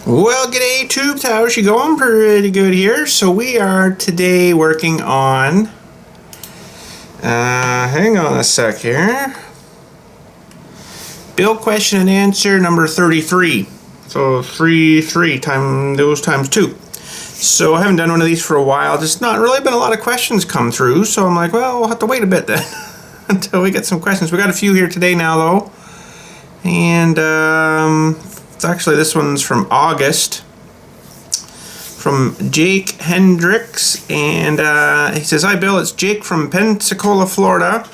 Well, g'day tubes, how's she going? Pretty good here. So we are today working on, hang on a sec here, bill question and answer number 33. So 3 times those times 2. So I haven't done one of these for a while. Just not really been a lot of questions come through. So I'm like, well, we'll have to wait a bit then until we get some questions. We got a few here today now though. And actually this one's from August, from Jake Hendricks, and he says, "Hi Bill, it's Jake from Pensacola, Florida.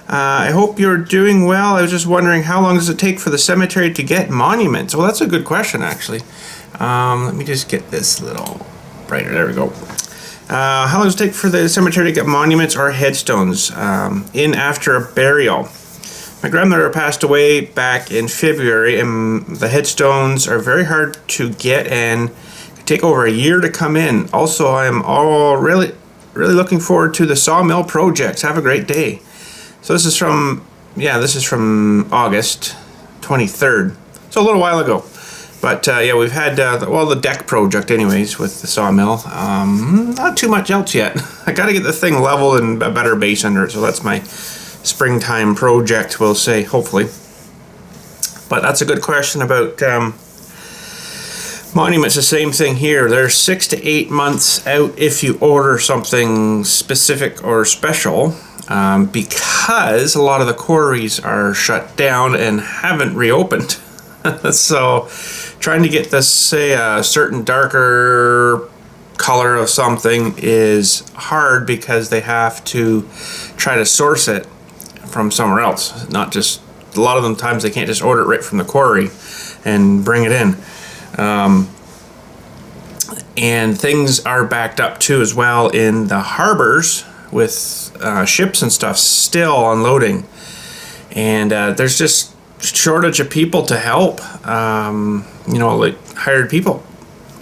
I hope you're doing well. I was just wondering, how long does it take for the cemetery to get monuments?" Well, that's a good question actually. Let me just get this little brighter. There we go. How long does it take for the cemetery to get monuments or headstones in after a burial? My grandmother passed away back in February, and the headstones are very hard to get and take over a year to come in. Also, I'm really looking forward to the sawmill projects. Have a great day. So this is from August 23rd. So a little while ago. But yeah, we've had the deck project anyways with the sawmill. Not too much else yet. I got to get the thing level and a better base under it. So that's my springtime project, we'll say, hopefully. But that's a good question about monuments. The same thing here. They're 6 to 8 months out if you order something specific or special, because a lot of the quarries are shut down and haven't reopened. So trying to get this, say, a certain darker color of something is hard because they have to try to source it from somewhere else. Not just, a lot of them times they can't just order it right from the quarry and bring it in. And things are backed up too as well in the harbors with ships and stuff still unloading. And there's just shortage of people to help, like hired people.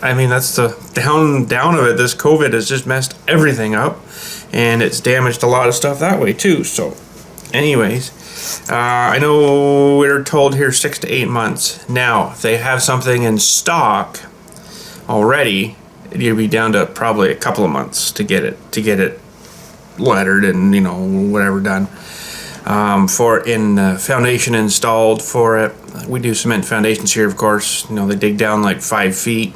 I mean, that's the down of it. This COVID has just messed everything up, and it's damaged a lot of stuff that way too. So anyways, I know we're told here 6 to 8 months. Now, if they have something in stock already, you'd be down to probably a couple of months to get it lettered and whatever done. For foundation installed for it. We do cement foundations here, of course. They dig down like 5 feet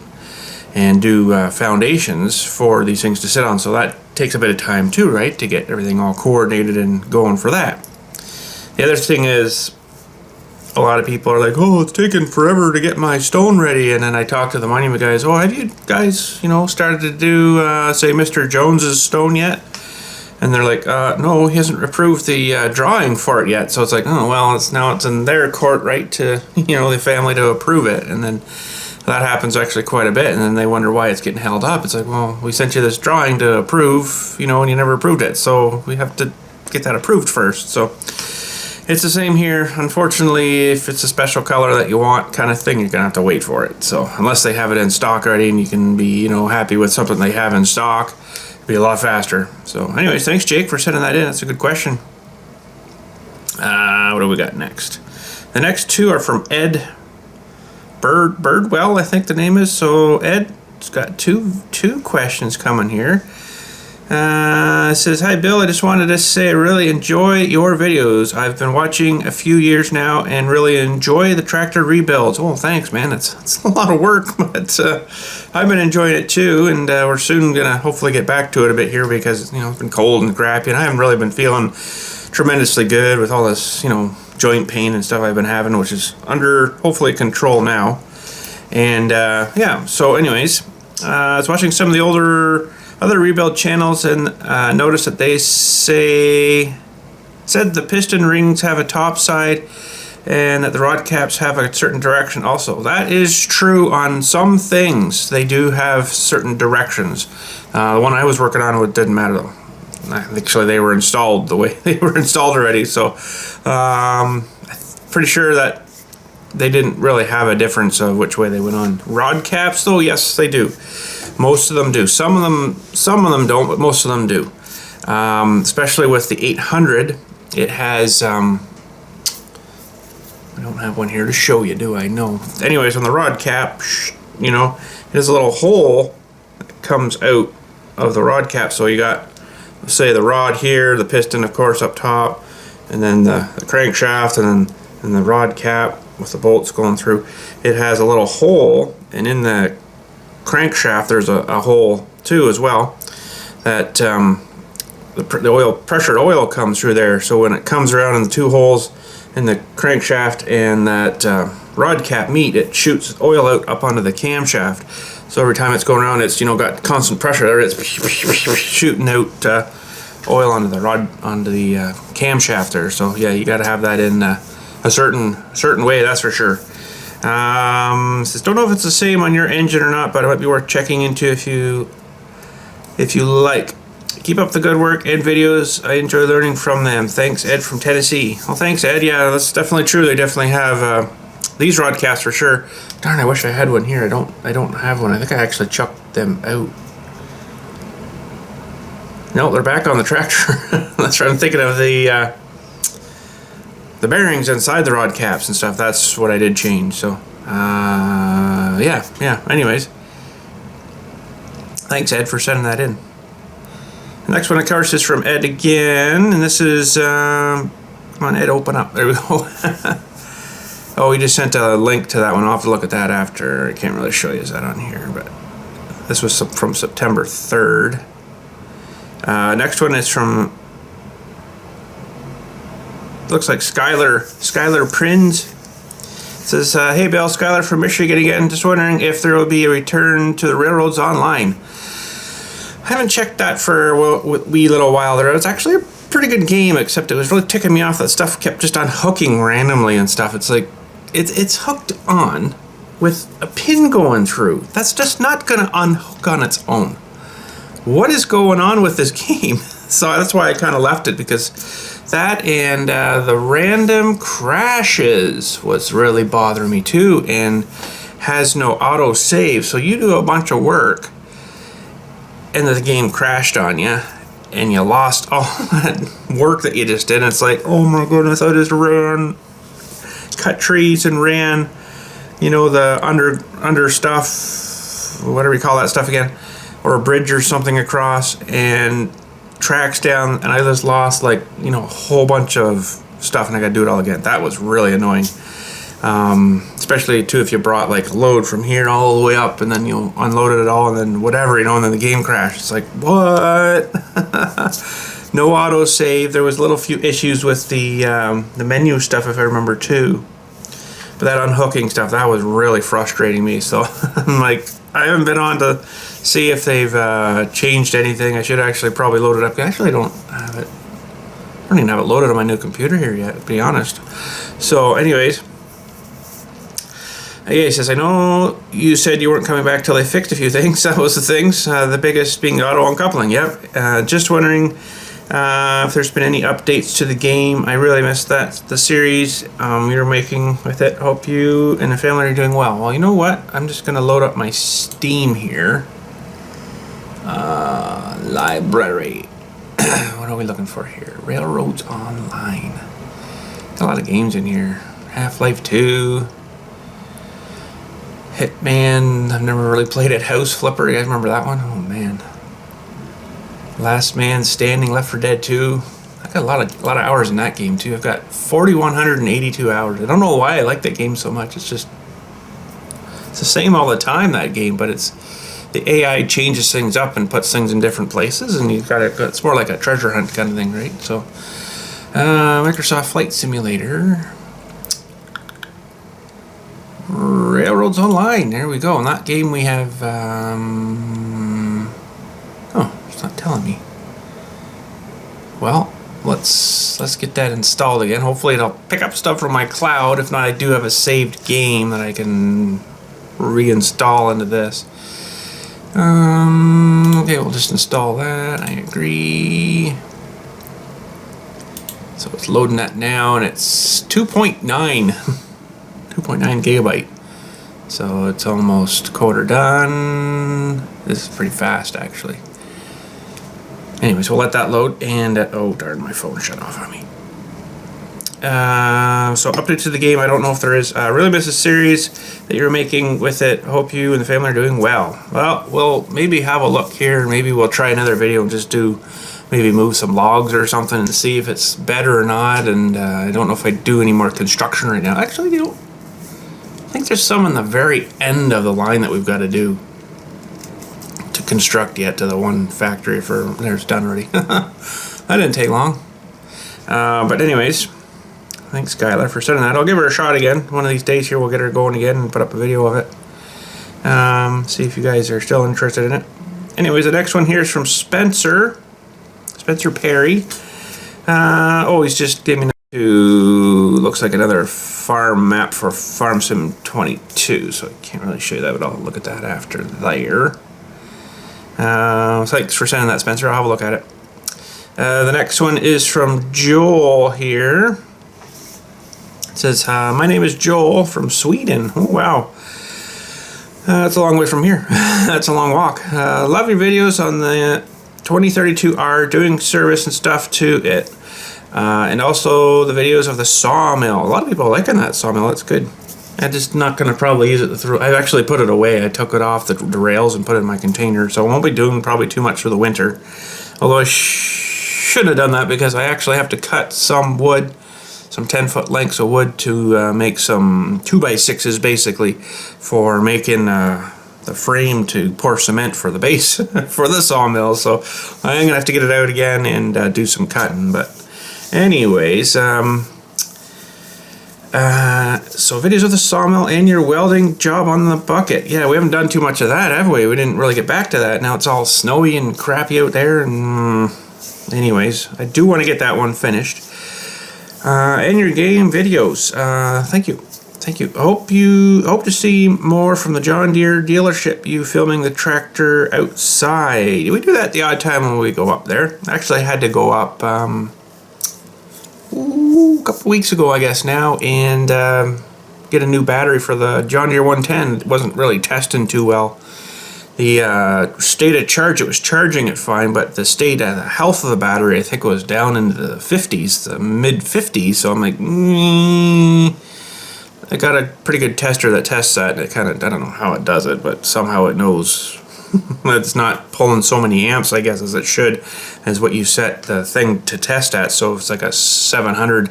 and do foundations for these things to sit on. So that takes a bit of time too, right? To get everything all coordinated and going for that. The other thing is, a lot of people are like, "Oh, it's taking forever to get my stone ready." And then I talk to the monument guys, "Oh, have you guys, started to do, say, Mr. Jones's stone yet?" And they're like, "No, he hasn't approved the drawing for it yet." So it's like, oh, well, it's in their court, right, to, the family to approve it. And then that happens actually quite a bit. And then they wonder why it's getting held up. It's like, well, we sent you this drawing to approve, and you never approved it. So we have to get that approved first. So it's the same here. Unfortunately, if it's a special color that you want kind of thing, you're going to have to wait for it. So unless they have it in stock already and you can be, happy with something they have in stock, it'll be a lot faster. So anyways, thanks, Jake, for sending that in. That's a good question. What do we got next? The next two are from Ed Birdwell, I think the name is. So Ed's got two questions coming here. It says, "Hi Bill, I just wanted to say I really enjoy your videos. I've been watching a few years now and really enjoy the tractor rebuilds." Oh, thanks, man. It's a lot of work, but I've been enjoying it too, and we're soon gonna hopefully get back to it a bit here because it's been cold and crappy, and I haven't really been feeling tremendously good with all this joint pain and stuff I've been having, which is under hopefully control now. And so anyways, I was watching some of the other rebuild channels and noticed that they said the piston rings have a top side and that the rod caps have a certain direction also. That is true on some things. They do have certain directions. The one I was working on didn't matter though. Actually, they were installed the way they were installed already. So I'm pretty sure that they didn't really have a difference of which way they went on. Rod caps though, yes they do. Most of them do. Some of them don't, but most of them do. Especially with the 800, it has I don't have one here to show you, do I? No. Anyways, on the rod cap, you know, there's a little hole that comes out of the rod cap. So you got, say, the rod here, the piston, of course, up top, and then the crankshaft, and the rod cap with the bolts going through. It has a little hole, and in the crankshaft there's a hole too as well, that the oil, pressured oil, comes through there. So when it comes around in the two holes in the crankshaft and that rod cap meet, it shoots oil out up onto the camshaft. So every time it's going around, it's, you know, got constant pressure there. It's shooting out oil onto the camshaft there. So yeah, you got to have that in a certain way, that's for sure. Says, don't know if it's the same on your engine or not, but it might be worth checking into if you like. Keep up the good work and videos. I enjoy learning from them. Thanks, Ed from Tennessee. Well, thanks, Ed. Yeah, that's definitely true. They definitely have these rod caps for sure. Darn, I wish I had one here. I don't have one. I think I actually chucked them out. No, they're back on the tractor. That's what I'm thinking of, the bearings inside the rod caps and stuff. That's what I did change. So, yeah. Anyways, thanks, Ed, for sending that in. The next one, of course, is from Ed again, and this is, come on, Ed, open up. There we go. Oh, he just sent a link to that one. I'll have to look at that after. I can't really show you that on here, but this was from September 3rd. Next one is from, looks like Skylar Prins. It says, hey Bill, Skylar from Michigan again. Just wondering if there will be a return to the Railroads Online. I haven't checked that for a wee little while there. It was actually a pretty good game, except it was really ticking me off that stuff kept just unhooking randomly and stuff. It's like, it's hooked on with a pin going through. That's just not going to unhook on its own. What is going on with this game? So that's why I kind of left it, because that and the random crashes was really bothering me too, and has no auto save. So you do a bunch of work and the game crashed on you and you lost all that work that you just did, and it's like, oh my goodness, I just cut trees and ran, you know, the under stuff, whatever you call that stuff again, or a bridge or something across, and tracks down, and I just lost, like, you know, a whole bunch of stuff, and I gotta do it all again. That was really annoying. Especially too if you brought like a load from here all the way up, and then you unloaded it all, and then whatever, you know, and then the game crashed. It's like, what? No auto save. There was a little few issues with the menu stuff, if I remember too. But that unhooking stuff, that was really frustrating me. So I'm like, I haven't been on to see if they've changed anything. I should actually probably load it up. Actually, I don't have it. I don't even have it loaded on my new computer here yet, to be honest. So anyways, yeah, he says, I know you said you weren't coming back till they fixed a few things. That was the things. The biggest being auto uncoupling. Yep. Just wondering if there's been any updates to the game. I really missed the series you're making with it. Hope you and the family are doing well. Well, you know what? I'm just going to load up my Steam here. Library. What are we looking for here? Railroads Online. Got a lot of games in here. Half-Life 2. Hitman. I've never really played it. House Flipper. You guys remember that one? Oh man. Last Man Standing. Left 4 Dead 2. I got a lot of hours in that game too. I've got 4,182 hours. I don't know why I like that game so much. It's just, it's the same all the time, that game, but it's the AI changes things up and puts things in different places, and you've got it's more like a treasure hunt kind of thing, right? So Microsoft Flight Simulator. Railroads Online, there we go. In that game we have, oh, it's not telling me. Well, let's get that installed again. Hopefully it'll pick up stuff from my cloud. If not, I do have a saved game that I can reinstall into this. Okay, we'll just install that. I agree. So it's loading that now, and it's 2.9. 2.9 gigabyte. So it's almost quarter done. This is pretty fast, actually. Anyways, we'll let that load, and oh darn, my phone shut off on me. So update to the game, I don't know if there is. Really miss the series that you're making with it. Hope you and the family are doing well. Well, we'll maybe have a look here. Maybe we'll try another video and just do, maybe move some logs or something and see if it's better or not. And I don't know if I do any more construction right now. Actually, I think there's some in the very end of the line that we've got to do to construct yet to the one factory for there's done already. That didn't take long. But anyways, thanks Skylar for sending that. I'll give her a shot again. One of these days here we'll get her going again and put up a video of it. See if you guys are still interested in it. Anyways, the next one here is from Spencer Perry. Oh, he's just giving to, looks like another farm map for Farm Sim 22, so I can't really show you that, but I'll look at that after there. Thanks for sending that, Spencer. I'll have a look at it. The next one is from Joel here. It says, my name is Joel from Sweden. Oh, wow. That's a long way from here. That's a long walk. Love your videos on the 2032R, doing service and stuff to it. And also the videos of the sawmill. A lot of people are liking that sawmill. That's good. I'm just not going to probably use it through. I actually put it away. I took it off the rails and put it in my container. So I won't be doing probably too much for the winter. Although I shouldn't have done that because I actually have to cut some wood, some 10-foot lengths of wood to make some 2x6s basically for making the frame to pour cement for the base for the sawmill. So I'm going to have to get it out again and do some cutting. But anyways, so videos of the sawmill and your welding job on the bucket. Yeah, we haven't done too much of that, have we? We didn't really get back to that. Now it's all snowy and crappy out there. And anyways, I do want to get that one finished. And your game videos. Thank you. Thank you. Hope to see more from the John Deere dealership. You filming the tractor outside. We do that the odd time when we go up there. Actually, I had to go up a couple weeks ago, I guess now, and get a new battery for the John Deere 110. It wasn't really testing too well. The state of charge, it was charging it fine, but the state of the health of the battery, I think, was down into the 50s, the mid 50s. So I'm like, I got a pretty good tester that tests that, and it kind of, I don't know how it does it, but somehow it knows it's not pulling so many amps, I guess, as it should, as what you set the thing to test at. So it's like a 700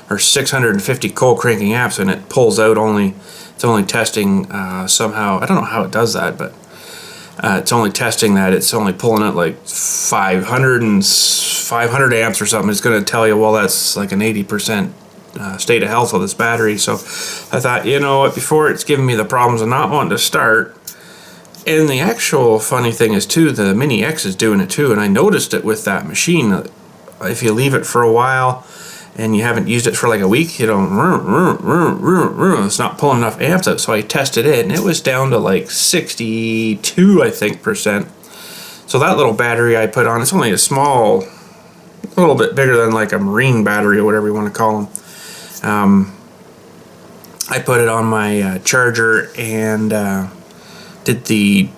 or 650 cold cranking amps, and it pulls out only, it's only testing somehow, I don't know how it does that, but it's only testing that, it's only pulling out like 500 amps or something. It's going to tell you, well, that's like an 80% state of health of this battery. So I thought, you know what, before it's giving me the problems of not wanting to start. And the actual funny thing is too, the Mini X is doing it too, and I noticed it with that machine. If you leave it for a while and you haven't used it for like a week, you know, it's not pulling enough amps out. So I tested it, and it was down to like 62, I think, %. So that little battery I put on, it's only a small, a little bit bigger than like a marine battery or whatever you want to call them. I put it on my charger and did the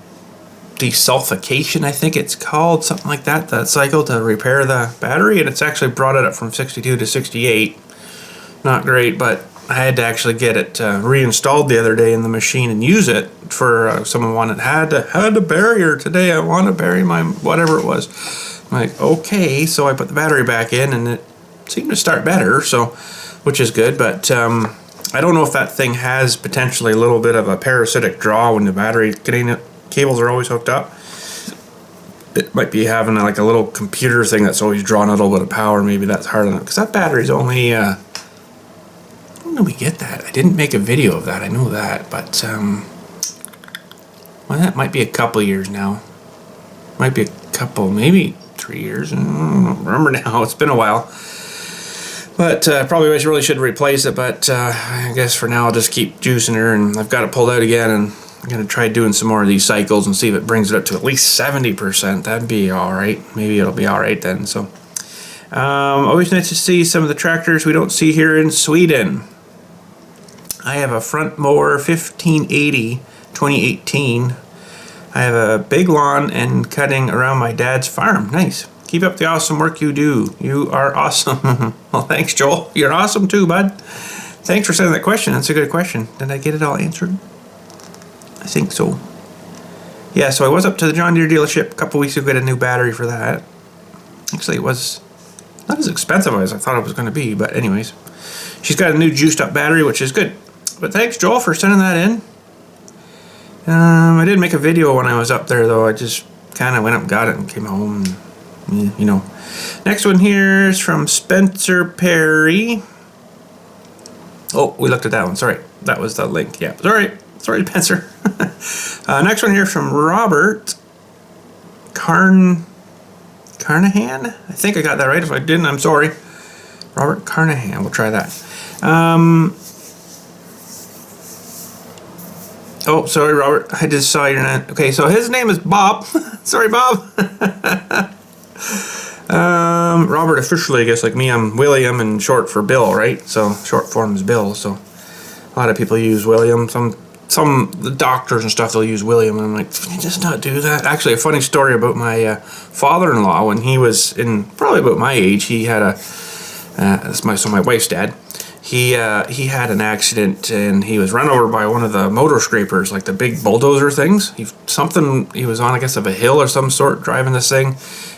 desulfication, I think it's called, something like that, that cycle to repair the battery, and it's actually brought it up from 62 to 68. Not great, but I had to actually get it reinstalled the other day in the machine and use it for someone wanted, had a barrier today, I want to bury my whatever it was. I'm like, okay, so I put the battery back in and it seemed to start better, so, which is good, but I don't know if that thing has potentially a little bit of a parasitic draw when the battery cables are always hooked up. It might be having like a little computer thing that's always drawing a little bit of power. Maybe that's hard enough, because that battery's only when did we get that? I didn't make a video of that, I know that, but well, that might be a couple years now. Might be a couple, maybe 3 years. I don't remember now. It's been a while. But probably really should replace it, but I guess for now I'll just keep juicing her, and I've got it pulled out again, and I'm going to try doing some more of these cycles and see if it brings it up to at least 70%. That'd be alright. Maybe it'll be alright then. So, always nice to see some of the tractors we don't see here in Sweden. I have a front mower 1580 2018. I have a big lawn and cutting around my dad's farm. Nice. Keep up the awesome work you do. You are awesome. Well, thanks, Joel. You're awesome too, bud. Thanks for sending that question. That's a good question. Did I get it all answered? I think so. Yeah, so I was up to the John Deere dealership a couple weeks ago, got a new battery for that. Actually, it was not as expensive as I thought it was going to be, but anyways. She's got a new juiced up battery, which is good. But thanks, Joel, for sending that in. I didn't make a video when I was up there, though. I just kind of went up and got it and came home. And, you know. Next one here is from Spencer Perry. Oh, we looked at that one. Sorry. That was the link. Yeah. Sorry, Spencer. Next one here from Robert Carnahan. I think I got that right. If I didn't, I'm sorry. Robert Carnahan. We'll try that. Oh, sorry, Robert. I just saw your name. Okay, so his name is Bob. Sorry, Bob. Robert officially, I guess, like me, I'm William and short for Bill, right? So short form is Bill. So a lot of people use William. Some the doctors and stuff, they'll use William, and I'm like, can you just not do that? Actually, a funny story about my father-in-law when he was in probably about my age. He had a my wife's dad. He had an accident and he was run over by one of the motor scrapers, like the big bulldozer things. He was on, I guess, of a hill or some sort driving this thing,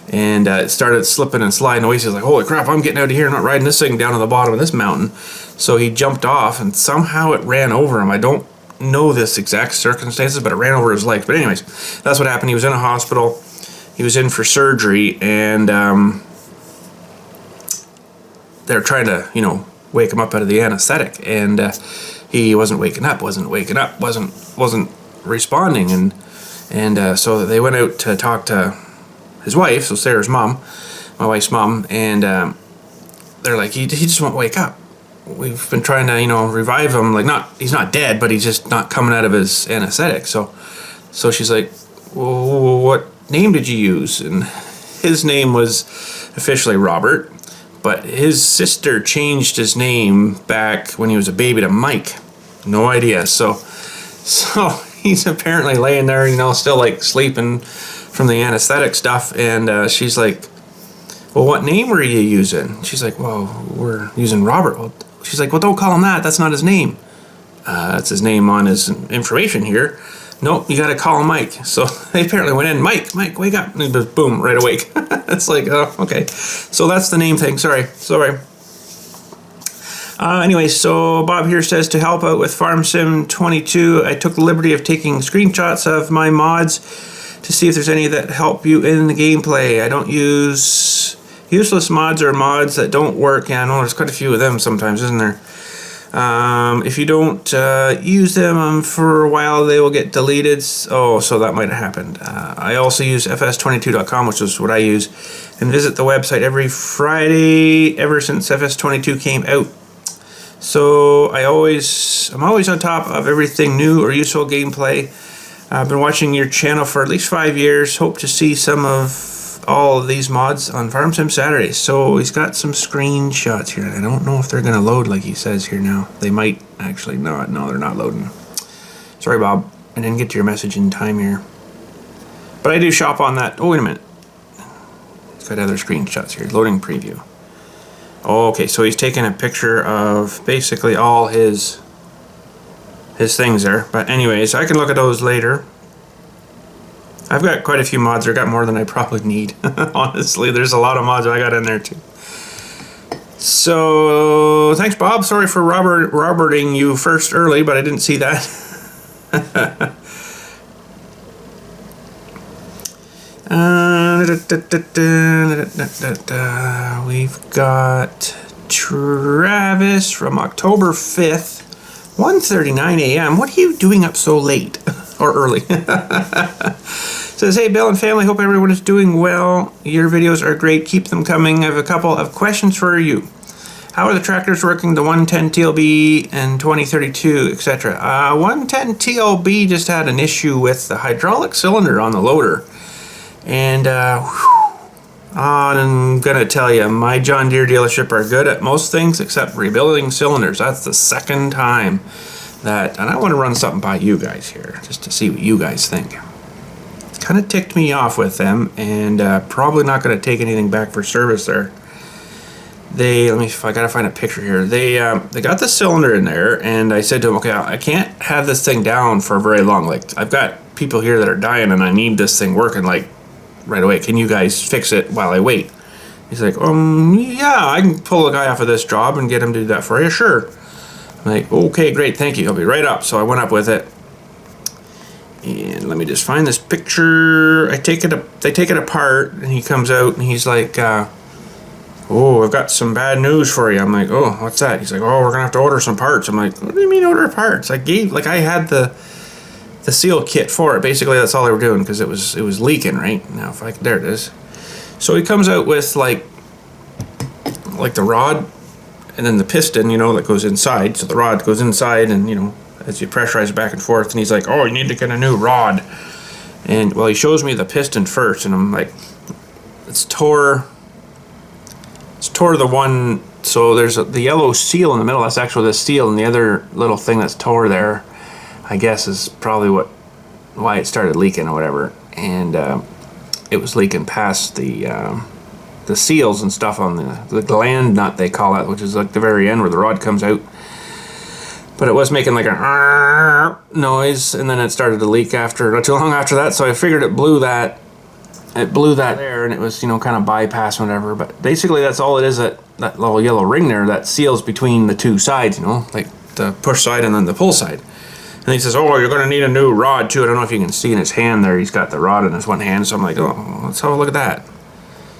and it started slipping and sliding away. So he's like, holy crap, I'm getting out of here, not riding this thing down to the bottom of this mountain. So he jumped off and somehow it ran over him. I don't know this exact circumstances, but it ran over his legs. But anyways, that's what happened. He was in a hospital. He was in for surgery, and they're trying to, you know, wake him up out of the anesthetic, and he wasn't waking up, wasn't responding, and so they went out to talk to his wife, so Sarah's mom, my wife's mom, and they're like, he just won't wake up. We've been trying to, you know, revive him, like, he's not dead, but he's just not coming out of his anesthetic. So she's like, well, what name did you use? And his name was officially Robert, but his sister changed his name back when he was a baby to Mike. No idea. So he's apparently laying there, you know, still like sleeping from the anesthetic stuff, and she's like, well, what name were you using? She's like, well, we're using Robert. Well, she's like, well, don't call him that. That's not his name. That's his name on his information here. Nope, you got to call him Mike. So they apparently went in, Mike, wake up. And he goes, boom, right awake. It's like, oh, okay. So that's the name thing. Sorry. Anyway, so Bob here says, to help out with Farm Sim 22, I took the liberty of taking screenshots of my mods to see if there's any that help you in the gameplay. I don't use useless mods or mods that don't work. Yeah, I know there's quite a few of them sometimes, isn't there? If you don't use them for a while, they will get deleted. Oh, so that might have happened. I also use fs22.com, which is what I use, and visit the website every Friday ever since FS22 came out. So I'm always on top of everything new or useful gameplay. I've been watching your channel for at least 5 years. Hope to see some of all of these mods on Farm Sim Saturdays. So he's got some screenshots here. I don't know if they're going to load like he says here now. They might actually not. No, they're not loading. Sorry, Bob. I didn't get to your message in time here. But I do shop on that. Oh, wait a minute. He's got other screenshots here. Loading preview. Okay, so he's taking a picture of basically all his things there. But anyways, I can look at those later. I've got quite a few mods. I've got more than I probably need. Honestly, there's a lot of mods I got in there too. So thanks, Bob. Sorry for Roberting you first early, but I didn't see that. We've got Travis from October 5th, 1:39 a.m. What are you doing up so late or early? Says, hey, Bill and family, hope everyone is doing well. Your videos are great. Keep them coming. I have a couple of questions for you. How are the tractors working, the 110 TLB and 2032, etc.? 110 TLB just had an issue with the hydraulic cylinder on the loader. And I'm going to tell you, my John Deere dealership are good at most things except rebuilding cylinders. That's the second time that, and I want to run something by you guys here just to see what you guys think. It's kind of ticked me off with them, and probably not going to take anything back for service there. I gotta find a picture here. They got the cylinder in there, and I said to them, okay, I can't have this thing down for very long. Like, I've got people here that are dying, and I need this thing working like right away. Can you guys fix it while I wait? He's like, yeah, I can pull a guy off of this job and get him to do that for you. Sure. I'm like, okay, great, thank you. I'll be right up. So I went up with it. And let me just find this picture. They take it apart, and he comes out, and he's like, oh, I've got some bad news for you. I'm like, oh, what's that? He's like, oh, we're gonna have to order some parts. I'm like, what do you mean order parts? I had the seal kit for it. Basically, that's all they were doing, because it was leaking, right? Now, there it is. So he comes out with like the rod, and then the piston, that goes inside. So the rod goes inside, and as you pressurize it back and forth, and he's like, oh, you need to get a new rod. And well, he shows me the piston first, and I'm like, it's tore the one. So there's the yellow seal in the middle. That's actually the seal, and the other little thing that's tore there, I guess, is probably why it started leaking or whatever. And it was leaking past the seals and stuff on the gland nut, they call it, which is like the very end where the rod comes out. But it was making like a noise, and then it started to leak not too long after that. So I figured it blew that there, and it was kind of bypass whatever. But basically that's all it is. That little yellow ring there that seals between the two sides, like the push side and then the pull side. And he says, oh, you're going to need a new rod too. I don't know if you can see in his hand there, he's got the rod in his one hand. So I'm like, oh, let's have a look at that.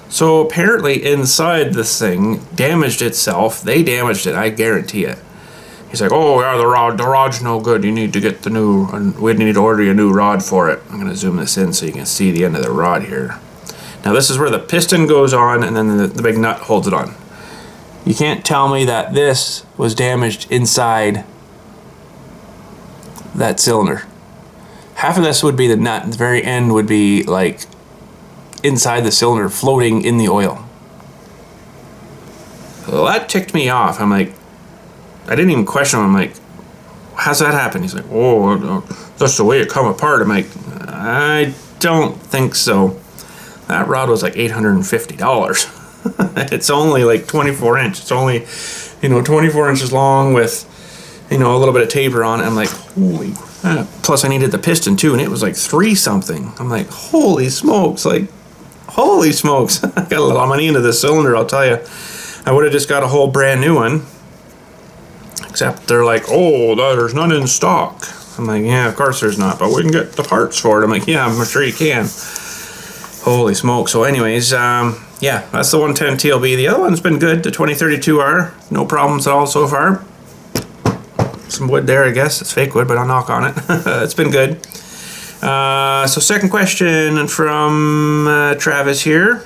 So apparently inside this thing damaged itself. They damaged it, I guarantee it. He's like, oh yeah, the rod's no good. You need to get we need to order you a new rod for it. I'm going to zoom this in so you can see the end of the rod here. Now this is where the piston goes on, and then the big nut holds it on. You can't tell me that this was damaged inside that cylinder. Half of this would be the nut, and the very end would be like inside the cylinder floating in the oil. Well, that ticked me off. I'm like, I didn't even question him. I'm like, how's that happen? He's like, oh, that's the way it come apart. I'm like, I don't think so. That rod was like $850. It's only like 24 inch. It's only, 24 inches long with, a little bit of taper on it. I'm like, holy crap. Plus I needed the piston too, and it was like 3 something. I'm like, holy smokes. Holy smokes. I got a lot of money into this cylinder, I'll tell you. I would have just got a whole brand new one. Except they're like, oh, there's none in stock. I'm like, yeah, of course there's not, but we can get the parts for it. I'm like, yeah, I'm sure you can. Holy smoke. So anyways, yeah, that's the 110 TLB. The other one's been good, the 2032R. No problems at all so far. Some wood there, I guess. It's fake wood, but I'll knock on it. It's been good. So second question from Travis here.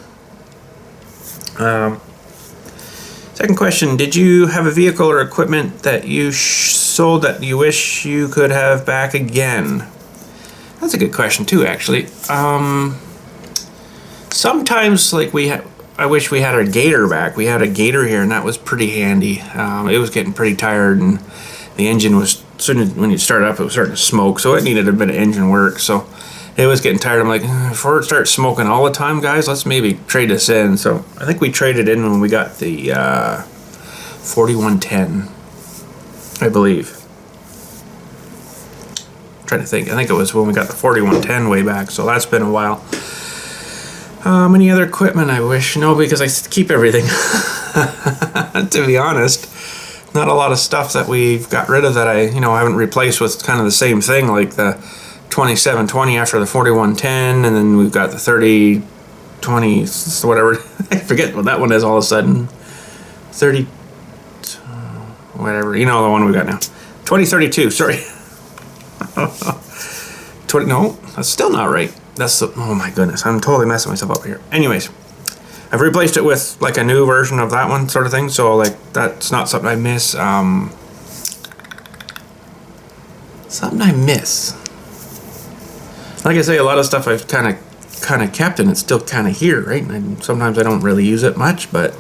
Second question, did you have a vehicle or equipment that you sold that you wish you could have back again? That's a good question too, actually. Sometimes, like I wish we had our Gator back. We had a Gator here, and that was pretty handy. It was getting pretty tired, and the engine was, when you start up, it was starting to smoke, so it needed a bit of engine work. So it was getting tired. I'm like, before it starts smoking all the time, guys, let's maybe trade this in. So I think we traded in when we got the 4110, I believe. I'm trying to think. I think it was when we got the 4110 way back, so that's been a while. Any other equipment I wish? No, because I keep everything. To be honest, not a lot of stuff that we've got rid of that I haven't replaced with kind of the same thing, like the 2720 after the 4110, and then we've got the 3020, whatever. I forget what that one is all of a sudden. 30, whatever. The one we got now. 2032. Sorry. 20. No, that's still not right. That's the, oh my goodness, I'm totally messing myself up here. Anyways, I've replaced it with like a new version of that one, sort of thing. So like that's not something I miss. Something I miss. Like I say, a lot of stuff I've kind of kept, and it's still kind of here, right? And sometimes I don't really use it much, but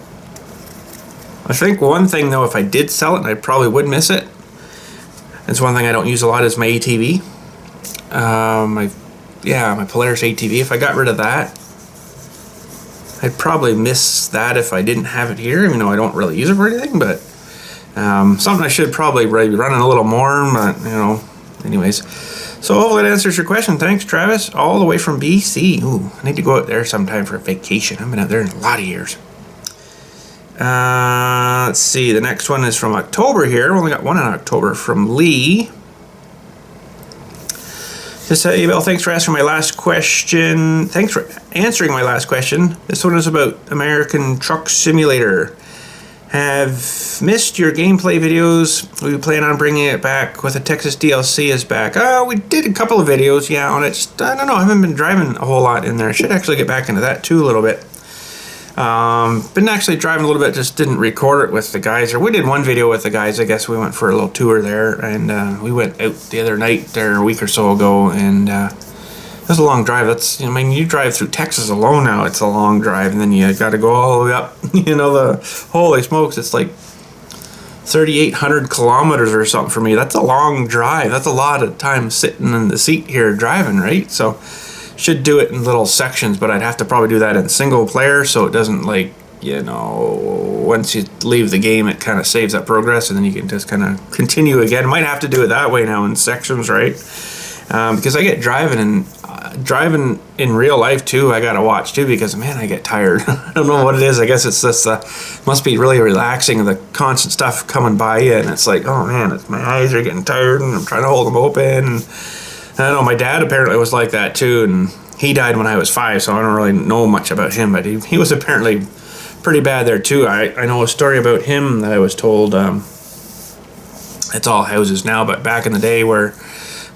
I think one thing though, if I did sell it, I probably would miss it. It's one thing I don't use a lot is my ATV. yeah, my Polaris ATV. If I got rid of that, I'd probably miss that if I didn't have it here, even though I don't really use it for anything, but something I should probably be running a little more, but, you know, anyways. So hopefully that answers your question. Thanks, Travis, all the way from BC. Ooh, I need to go out there sometime for a vacation. I haven't been out there in a lot of years. Let's see, the next one is from October here. We only got one in October from Lee. Just hey, Bill, thanks for answering my last question. Thanks for answering my last question. This one is about American Truck Simulator. Have missed your gameplay videos. We plan on bringing it back with the Texas DLC is back. We did a couple of videos, yeah, on it. Just, I don't know, I haven't been driving a whole lot in there. I should actually get back into that too a little bit. Been actually driving a little bit, just didn't record it with the guys. Or we did one video with the guys, I guess we went for a little tour there. And we went out the other night there a week or so ago, and it was a long drive. That's, I mean, you drive through Texas alone now, it's a long drive, and then you got to go all the way up. You know, holy smokes, it's like 3,800 kilometers or something for me. That's a long drive. That's a lot of time sitting in the seat here driving, right? So should do it in little sections, but I'd have to probably do that in single player, so it doesn't, like, you know, once you leave the game, it kind of saves that progress, and then you can just kind of continue again. Might have to do it that way now in sections, right? Because I get driving in real life too. I gotta watch too, because man, I get tired. I don't know what it is. I guess it's just must be really relaxing, the constant stuff coming by you, and it's like, oh man, my eyes are getting tired, and I'm trying to hold them open. And I don't know. My dad apparently was like that too, and he died when I was 5, so I don't really know much about him. But he was apparently pretty bad there too. I know a story about him that I was told. It's all houses now, but back in the day where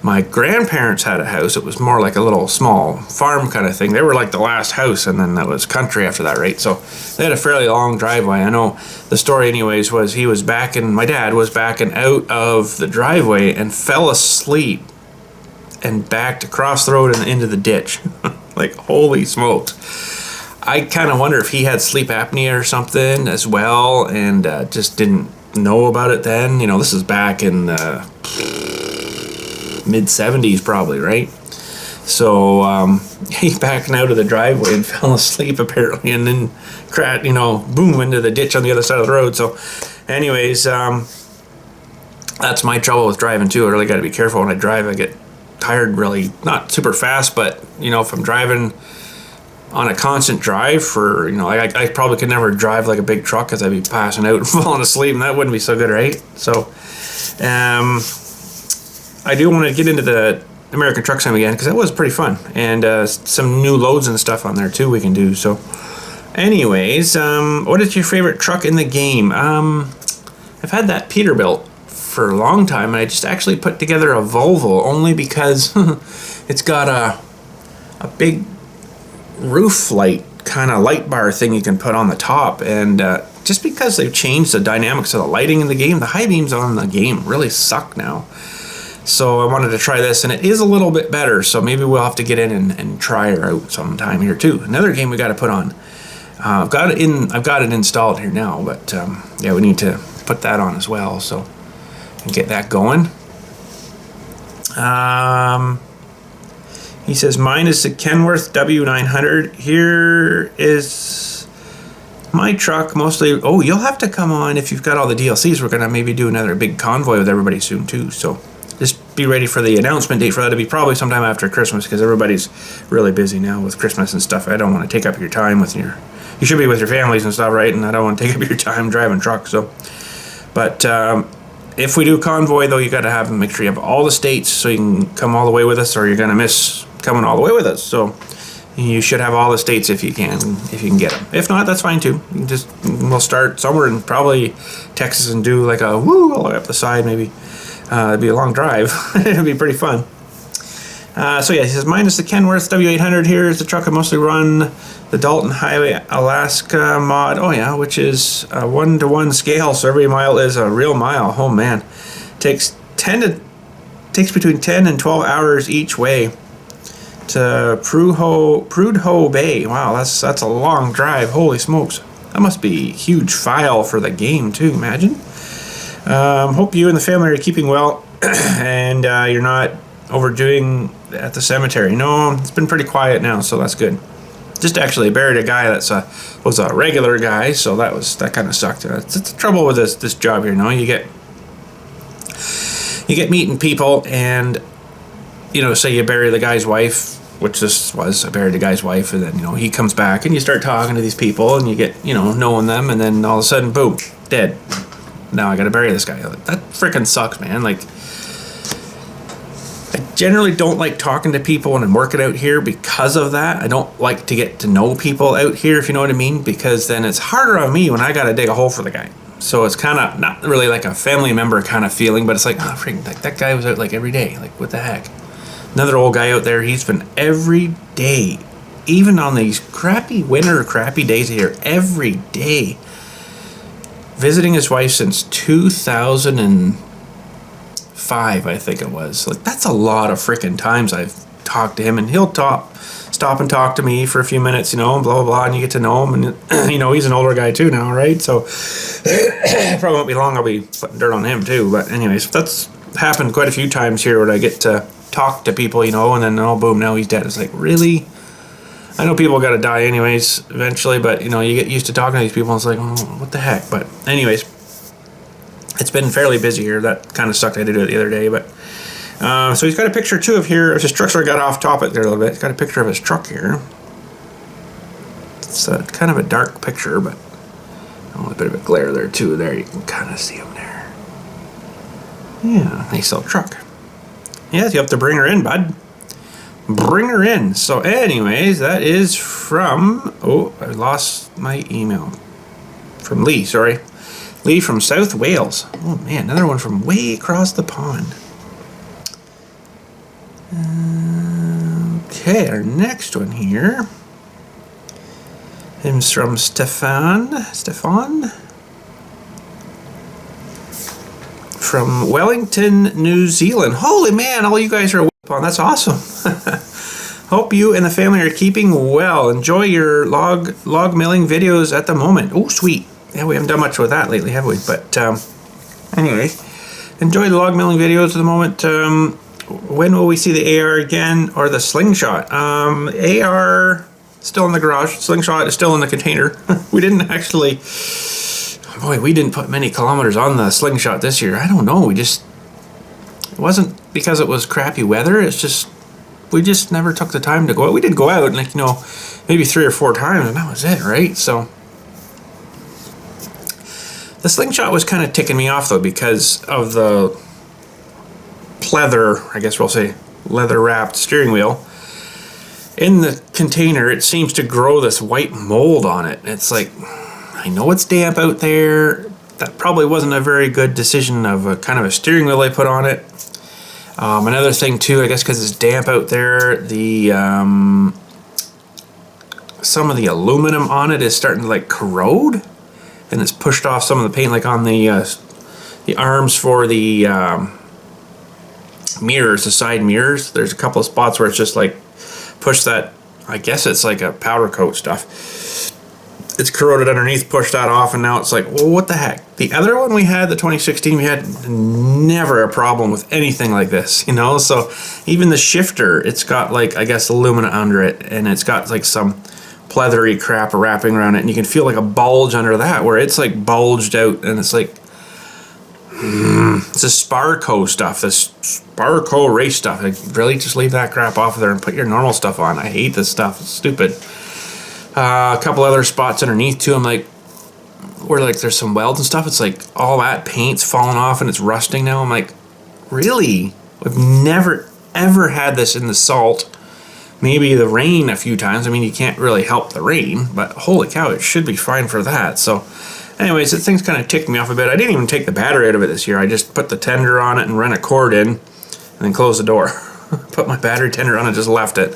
my grandparents had a house, it was more like a little small farm kind of thing. They were like the last house, and then that was country after that, right? So they had a fairly long driveway. I know the story anyways was my dad was backing out of the driveway and fell asleep and backed across the road and into the ditch. Like, holy smokes. I kind of wonder if he had sleep apnea or something as well, and just didn't know about it then. You know, this is back in mid-70s probably, right? So he backed out of the driveway and fell asleep apparently, and then crashed, you know, boom, into the ditch on the other side of the road. So anyways, that's my trouble with driving too. I really got to be careful when I drive. I get tired really, not super fast, but you know, if I'm driving on a constant drive for, you know, I probably could never drive like a big truck, because I'd be passing out and falling asleep, and that wouldn't be so good, right? So I do want to get into the American Truck Sim again, because that was pretty fun, and some new loads and stuff on there too we can do. So anyways, what is your favorite truck in the game? I've had that Peterbilt for a long time, and I just actually put together a Volvo only because it's got a big roof light kind of light bar thing you can put on the top, and just because they've changed the dynamics of the lighting in the game, the high beams on the game really suck now. So I wanted to try this, and it is a little bit better, so maybe we'll have to get in and try her out sometime here too. Another game we got to put on. I've got it installed here now, but yeah, we need to put that on as well, so and get that going. He says mine is the Kenworth W900. Here is my truck, mostly. Oh, you'll have to come on if you've got all the DLCs. We're gonna maybe do another big convoy with everybody soon too, so just be ready for the announcement date for that to be probably sometime after Christmas, because everybody's really busy now with Christmas and stuff. I don't want to take up your time with you should be with your families and stuff, right? And I don't want to take up your time driving trucks. So, but if we do convoy though, you got to make sure you have all the states so you can come all the way with us, or you're gonna miss coming all the way with us. So you should have all the states if you can get them. If not, that's fine too. We'll start somewhere in probably Texas and do like a woo all the way up the side maybe. It'd be a long drive. It'd be pretty fun. So yeah, he says, mine is the Kenworth W800. Here's the truck I mostly run, the Dalton Highway Alaska mod. Oh yeah, which is a 1-to-1 scale, so every mile is a real mile. Oh man, takes between 10 and 12 hours each way to Prudhoe Bay. Wow, that's a long drive. Holy smokes, that must be a huge file for the game too. Imagine. Hope you and the family are keeping well, and you're not overdoing at the cemetery. No, it's been pretty quiet now, so that's good. Just actually buried a guy that was a regular guy, so that kind of sucked. It's the trouble with this job here. You get meeting people, and say you bury the guy's wife, which this was. I buried the guy's wife, and then he comes back, and you start talking to these people, and you get knowing them, and then all of a sudden, boom, dead. Now I got to bury this guy. That freaking sucks, man. Like, I generally don't like talking to people when I'm working out here because of that. I don't like to get to know people out here, if you know what I mean, because then it's harder on me when I got to dig a hole for the guy. So it's kind of not really like a family member kind of feeling, but it's like, oh, freaking, like, that guy was out like every day. Like, what the heck? Another old guy out there, he's been every day, even on these crappy days here, every day, visiting his wife since 2005, I think it was. Like, that's a lot of freaking times I've talked to him, and he'll stop and talk to me for a few minutes, and blah, blah, blah, and you get to know him, and, he's an older guy too now, right? So, probably won't be long, I'll be putting dirt on him too, but anyways, that's happened quite a few times here where I get to talk to people, and then, boom, now he's dead. It's like, really? I know people got to die anyways, eventually, but, you get used to talking to these people, and it's like, oh, what the heck? But anyways, it's been fairly busy here. That kind of sucked. I had to do it the other day, but, so he's got a picture, too, of his truck. So I got off topic there a little bit. He's got a picture of his truck here. It's kind of a dark picture, but a bit of a glare there, too. There, you can kind of see him there. Yeah, nice little truck. Yes, you have to bring her in, bud. Bring her in. So anyways, that is from... Oh, I lost my email. From Lee, sorry. Lee from South Wales. Oh, man, another one from way across the pond. Okay, our next one here is from Stefan. From Wellington, New Zealand. Holy man, all you guys are on. That's awesome. Hope you and the family are keeping well. Enjoy your log milling videos at the moment. Oh, sweet. Yeah, we haven't done much with that lately, have we? But anyway, enjoy the log milling videos at the moment. When will we see the AR again, or the slingshot? AR still in the garage. Slingshot is still in the container. We didn't actually... Boy, we didn't put many kilometers on the slingshot this year. I don't know. It wasn't because it was crappy weather. It's just, we just never took the time to go out. We did go out, like, maybe 3 or 4 times, and that was it, right? So, the slingshot was kind of ticking me off, though, because of the pleather, I guess we'll say, leather-wrapped steering wheel. In the container, it seems to grow this white mold on it. It's like... I know it's damp out there. That probably wasn't a very good decision of a kind of a steering wheel I put on it. Another thing too, I guess because it's damp out there, the some of the aluminum on it is starting to like corrode, and it's pushed off some of the paint, like on the arms for the mirrors, the side mirrors. There's a couple of spots where it's just like pushed that. I guess it's like a powder coat stuff. It's corroded underneath, pushed that off, and now it's like, well, what the heck? The other one we had, the 2016, we had never a problem with anything like this, So even the shifter, it's got like, I guess, alumina under it, and it's got like some pleathery crap wrapping around it, and you can feel like a bulge under that, where it's like bulged out, and it's like, it's a Sparco stuff, this Sparco race stuff. Like, really, just leave that crap off of there and put your normal stuff on. I hate this stuff. It's stupid. A couple other spots underneath too. I'm like, where like there's some welds and stuff. It's like all that paint's falling off and it's rusting now. I'm like, really? We've never ever had this in the salt. Maybe the rain a few times. I mean, you can't really help the rain, but holy cow, it should be fine for that. So, anyways, that thing's kind of ticked me off a bit. I didn't even take the battery out of it this year. I just put the tender on it and ran a cord in, and then closed the door. Put my battery tender on and just left it.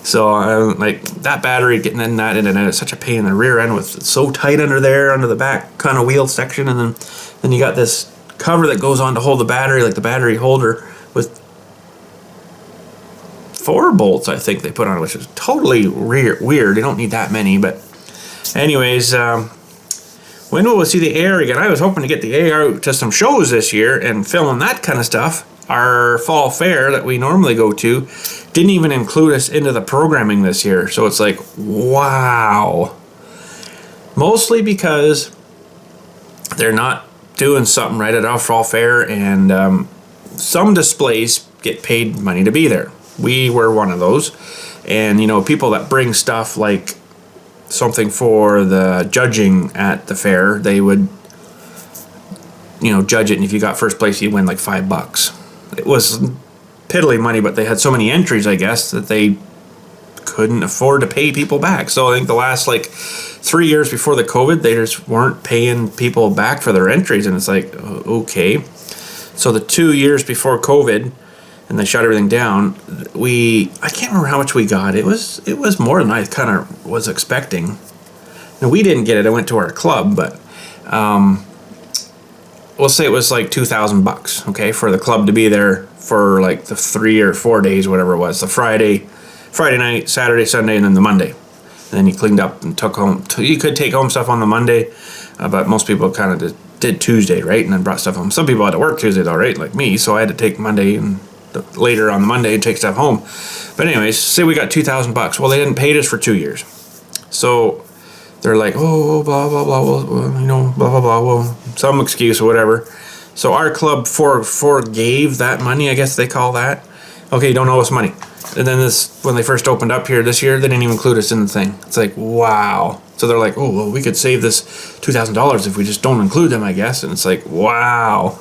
So like that battery getting in that in and out, it's such a pain in the rear end with it's so tight under there, under the back kind of wheel section, and then you got this cover that goes on to hold the battery, like the battery holder with 4 bolts, I think they put on it, which is totally weird. You don't need that many, but anyways, when will we see the AR again? I was hoping to get the AR to some shows this year and filming that kind of stuff. our fall fair that we normally go to didn't even include us into the programming this year. So it's like, wow. Mostly because they're not doing something right at our fall fair, and some displays get paid money to be there. We were one of those. And, you know, people that bring stuff like something for the judging at the fair, they would, you know, judge it, and if you got first place, you win like $5. It was piddly money, but they had so many entries, I guess, that they couldn't afford to pay people back. So I think the last like 3 years before the COVID, they just weren't paying people back for their entries, and it's like, okay. So the 2 years before COVID, and they shut everything down, I can't remember how much we got. It was more than I kind of was expecting. Now, we didn't get it. I went to our club, but we'll say it was like $2,000, okay, for the club to be there for like the 3 or 4 days, whatever it was. The Friday night, Saturday, Sunday, and then the Monday. And then you cleaned up and took home. You could take home stuff on the Monday, but most people kind of did Tuesday, right? And then brought stuff home. Some people had to work Tuesday, though, right? Like me, so I had to take Monday and later on the Monday and take stuff home. But anyways, say we got $2,000. Well, they didn't pay us for 2 years. So they're like, oh, blah, blah, blah, well, you know, blah, blah, blah, well, some excuse or whatever. So our club forgave that money, I guess they call that. Okay, you don't owe us money. And then when they first opened up here this year, they didn't even include us in the thing. It's like, wow. So they're like, oh, well, we could save this $2,000 if we just don't include them, I guess. And it's like, wow.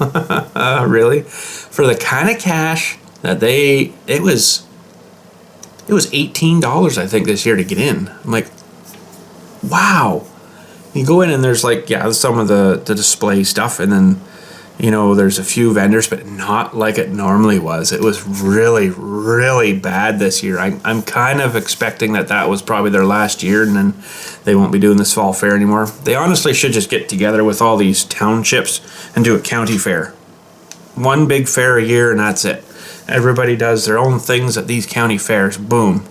Really? For the kind of cash that it was $18, I think, this year to get in. I'm like, wow. You go in and there's like, yeah, some of the display stuff, and then, you know, there's a few vendors, but not like it normally was. It was really, really bad this year. I'm kind of expecting that was probably their last year, and then they won't be doing this fall fair anymore. They honestly should just get together with all these townships and do a county fair. One big fair a year, and that's it. Everybody does their own things at these county fairs. Boom.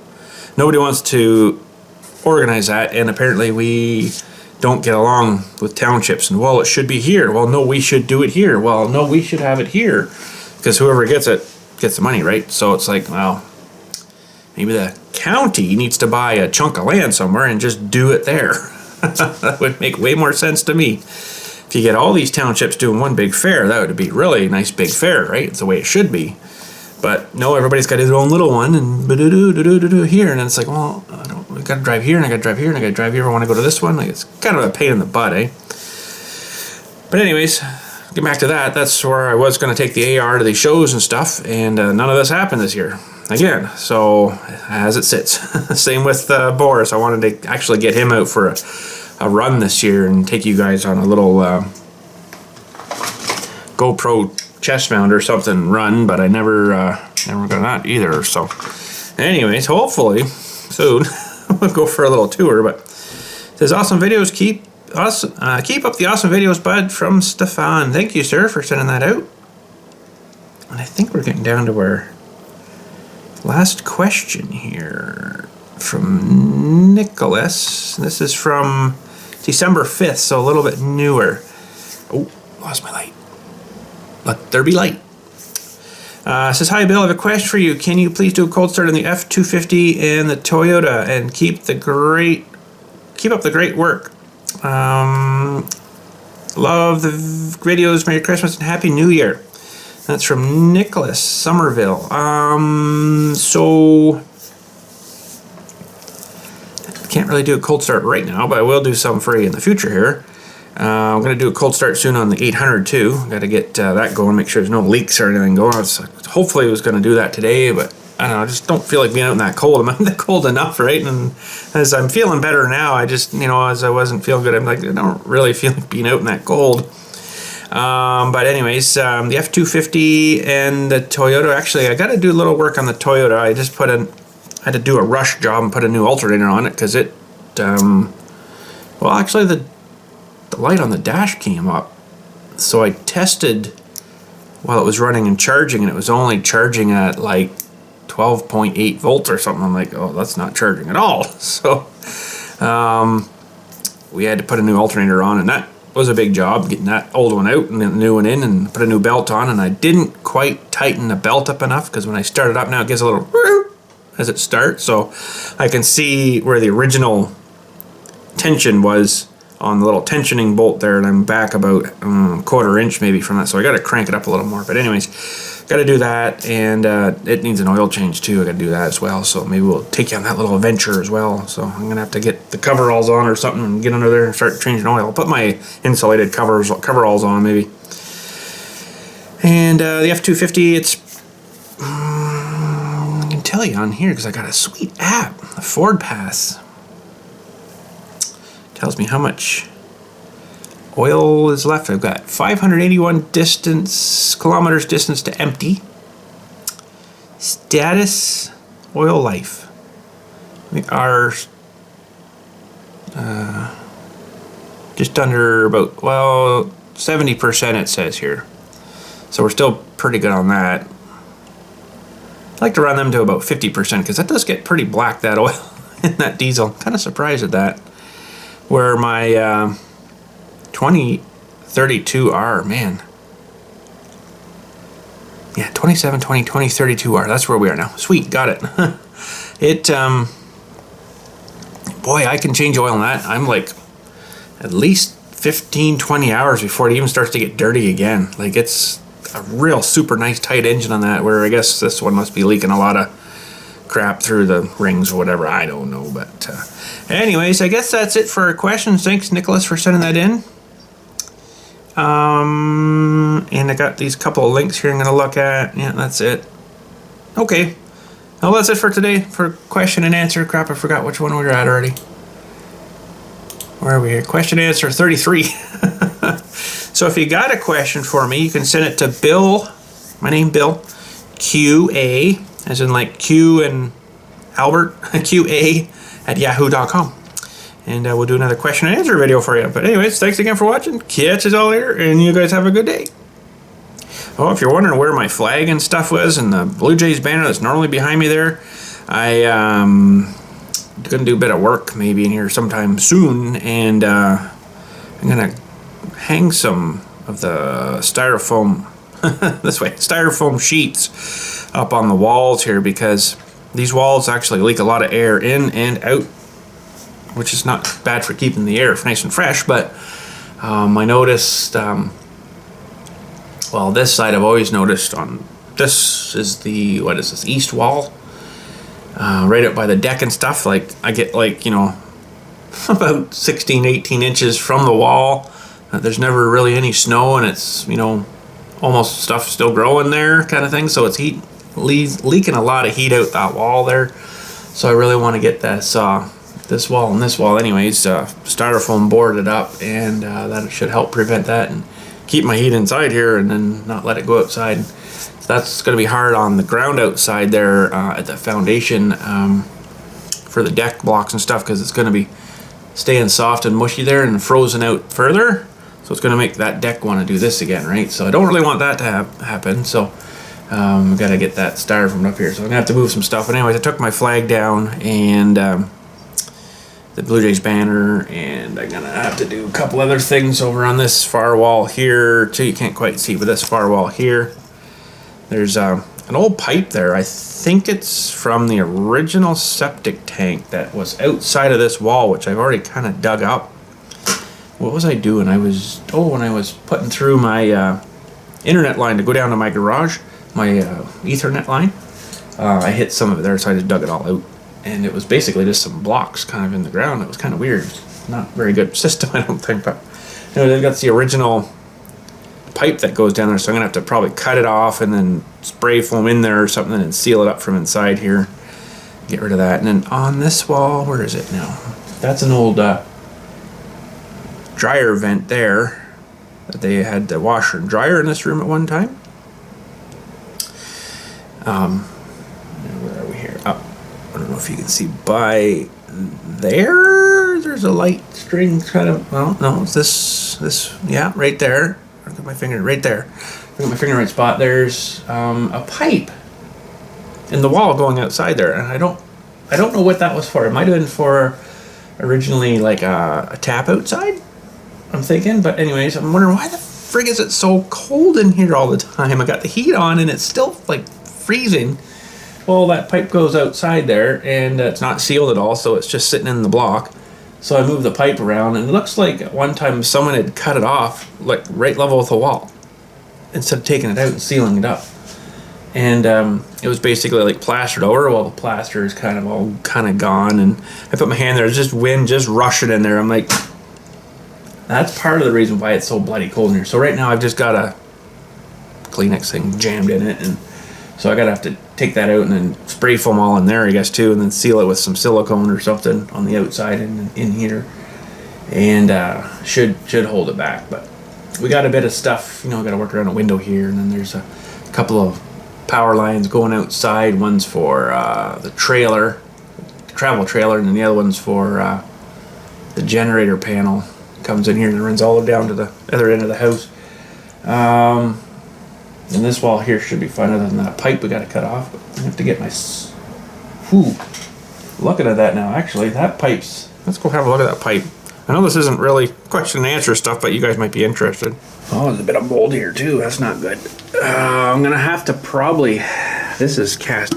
Nobody wants to organize that, and apparently we don't get along with townships. And, well, it should be here. Well, no, we should do it here. Well, no, we should have it here, because whoever gets it gets the money, right? So it's like, well, maybe the county needs to buy a chunk of land somewhere and just do it there. That would make way more sense to me. If you get all these townships doing one big fair, that would be really a nice big fair, right? It's the way it should be. But no, everybody's got their own little one, and here, and then it's like, well, I gotta drive here, and I gotta drive here, and I gotta drive here. I want to go to this one. Like, it's kind of a pain in the butt, eh? But anyways, get back to that. That's where I was going to take the AR to these shows and stuff, and none of this happened this year again. So as it sits, same with Boris. I wanted to actually get him out for a run this year and take you guys on a little GoPro chest mount or something run, but I never got that either. So anyways, hopefully soon we'll go for a little tour. But it says, awesome videos, keep up the awesome videos, bud, from Stefan. Thank you, sir, for sending that out. And I think we're getting down to our last question here from Nicholas. This is from December 5th, so a little bit newer. Oh, lost my light. Let there be light. Says, hi, Bill, I have a question for you. Can you please do a cold start on the F-250 and the Toyota and keep up the great work? Love the videos. Merry Christmas and Happy New Year. That's from Nicholas Somerville. So can't really do a cold start right now, but I will do some for you in the future here. I'm going to do a cold start soon on the 800 too. Got to get that going, make sure there's no leaks or anything going on. Hopefully I was going to do that today, but I don't know, I just don't feel like being out in that cold. I'm in that cold enough, right? And as I'm feeling better now, I just, you know, as I wasn't feeling good, I'm like, I don't really feel like being out in that cold. But anyways, the F-250 and the Toyota, actually, I got to do a little work on the Toyota. I just had to do a rush job and put a new alternator on it because it, well, actually the light on the dash came up. So I tested while it was running and charging, and it was only charging at like 12.8 volts or something. I'm like, oh, that's not charging at all. So we had to put a new alternator on, and that was a big job getting that old one out and then the new one in and put a new belt on, and I didn't quite tighten the belt up enough because when I start it up now it gives a little as it starts, so I can see where the original tension was on the little tensioning bolt there, and I'm back about a quarter inch maybe from that, so I got to crank it up a little more. But anyways, got to do that, and it needs an oil change too. I got to do that as well, so maybe we'll take you on that little adventure as well. So I'm gonna have to get the coveralls on or something and get under there and start changing oil. I'll put my insulated coveralls on maybe. And the F-250, it's I can tell you on here because I got a sweet app, the Ford Pass. Tells me how much oil is left. I've got 581 kilometers distance to empty. Status, oil life. We are just under about, well, 70% it says here. So we're still pretty good on that. I like to run them to about 50% because that does get pretty black, that oil in that diesel. Kind of surprised at that. Where my 2032R, man. Yeah, 2720, 2032R, that's where we are now. Sweet, got it. Boy, I can change oil on that. I'm like at least 15, 20 hours before it even starts to get dirty again. Like, it's a real super nice tight engine on that, where I guess this one must be leaking a lot of crap through the rings or whatever. I don't know, but anyways, I guess that's it for our questions. Thanks, Nicholas, for sending that in. And I got these couple of links here I'm going to look at. Yeah, that's it. Okay. Well, that's it for today for question and answer. Crap, I forgot which one we were at already. Where are we here? Question and answer 33. So if you got a question for me, you can send it to Bill, my name Bill, QA, as in like Q and Albert, QA @yahoo.com. And we'll do another question and answer video for you. But anyways, thanks again for watching. Catch us all later, and you guys have a good day. Oh, if you're wondering where my flag and stuff was and the Blue Jays banner that's normally behind me there, I'm gonna do a bit of work maybe in here sometime soon, and I'm gonna hang some of the styrofoam styrofoam sheets up on the walls here, because these walls actually leak a lot of air in and out, which is not bad for keeping the air nice and fresh. But I noticed, well, this side I've always noticed on, this is the, what is this, east wall, right up by the deck and stuff. Like, I get like, you know, about 16, 18 inches from the wall. There's never really any snow, and it's, you know, almost stuff still growing there kind of thing. So it's leaking a lot of heat out that wall there. So I really want to get this this wall and this wall anyways, styrofoam boarded up, and that should help prevent that and keep my heat inside here and then not let it go outside. So that's going to be hard on the ground outside there at the foundation for the deck blocks and stuff, because it's going to be staying soft and mushy there and frozen out further. So it's going to make that deck want to do this again, right? So I don't really want that to happen. So I've got to get that styrofoam up here. So I'm going to have to move some stuff. But anyways, I took my flag down and the Blue Jays banner, and I'm going to have to do a couple other things over on this far wall here too. You can't quite see, but this far wall here, there's an old pipe there. I think it's from the original septic tank that was outside of this wall, which I've already kind of dug up. What was I doing? When I was putting through my internet line to go down to my garage, my Ethernet line, I hit some of it there, so I just dug it all out. And it was basically just some blocks kind of in the ground. It was kind of weird. Not a very good system, I don't think. But anyway, they've got the original pipe that goes down there, so I'm going to have to probably cut it off and then spray foam in there or something and seal it up from inside here. Get rid of that. And then on this wall, where is it now? That's an old dryer vent there that they had the washer and dryer in this room at one time. Where are we here? Up. I don't know if you can see by there. There's a light string kind of. Well, no, it's this. Yeah, right there. I got my finger right there. I got my finger right spot. There's a pipe in the wall going outside there, and I don't know what that was for. It might have been for originally like a tap outside. I'm thinking. But anyways, I'm wondering why the frig is it so cold in here all the time? I got the heat on and it's still like freezing. Well, that pipe goes outside there and it's not sealed at all, so it's just sitting in the block. So I moved the pipe around and it looks like at one time someone had cut it off like right level with the wall instead of taking it out and sealing it up. And it was basically like plastered over. Well, the plaster is kind of gone, and I put my hand there. There's just wind just rushing in there. I'm like, that's part of the reason why it's so bloody cold in here. So right now I've just got a Kleenex thing jammed in it, and so I gotta have to take that out and then spray foam all in there, I guess, too, and then seal it with some silicone or something on the outside and in here, and should hold it back. But we got a bit of stuff, you know. Got to work around a window here, and then there's a couple of power lines going outside. One's for the trailer, the travel trailer, and then the other one's for the generator panel. Comes in here and runs all the way down to the other end of the house. And this wall here should be fine, other than that pipe we got to cut off. But I have to get my... Looking at that now, actually, that pipe's... Let's go have a look at that pipe. I know this isn't really question and answer stuff, but you guys might be interested. Oh, there's a bit of mold here too. That's not good. I'm gonna have to probably... This is cast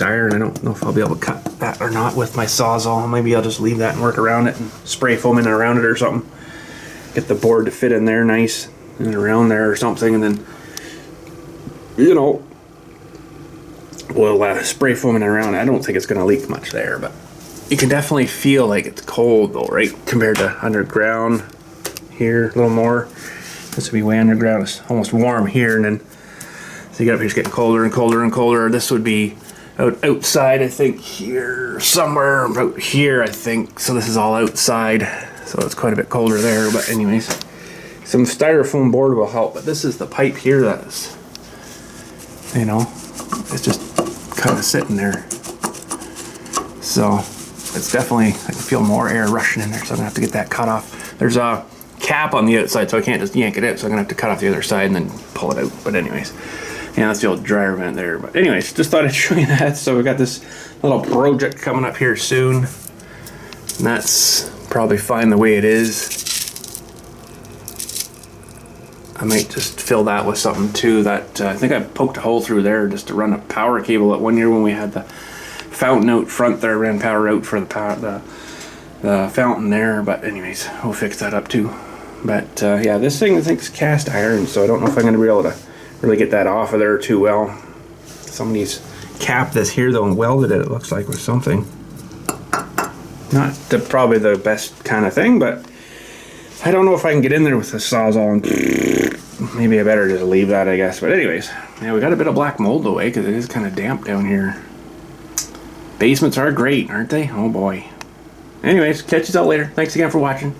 iron. I don't know if I'll be able to cut that or not with my Sawzall. Maybe I'll just leave that and work around it and spray foam in and around it or something. Get the board to fit in there nice and around there or something, and then, you know, we'll spray foam in and around it. I don't think it's gonna leak much there, but you can definitely feel like it's cold though, right? Compared to underground here, a little more. This would be way underground. It's almost warm here, and then so you get up here, it's getting colder and colder and colder. This would be outside, I think, here somewhere about here, I think. So this is all outside, so it's quite a bit colder there. But anyways, some styrofoam board will help. But this is the pipe here that's, you know, it's just kind of sitting there. So it's definitely, I can feel more air rushing in there, so I'm gonna have to get that cut off. There's a cap on the outside, so I can't just yank it out, so I'm gonna have to cut off the other side and then pull it out. But anyways, yeah, that's the old dryer vent there. But anyways, just thought I'd show you that. So we got this little project coming up here soon, and that's probably fine the way it is. I might just fill that with something too. That I think I poked a hole through there just to run a power cable. That one year when we had the fountain out front there, ran power out for the fountain there. But anyways, we'll fix that up too. But yeah, this thing I think is cast iron, so I don't know if I'm going to be able to really get that off of there too well. Somebody's capped this here though and welded it, it looks like, with something. Not probably the best kind of thing, but I don't know if I can get in there with the Sawzall, and maybe I better just leave that, I guess. But anyways, yeah, we got a bit of black mold away because it is kind of damp down here. Basements are great, aren't they? Oh boy. Anyways, catch you all later. Thanks again for watching.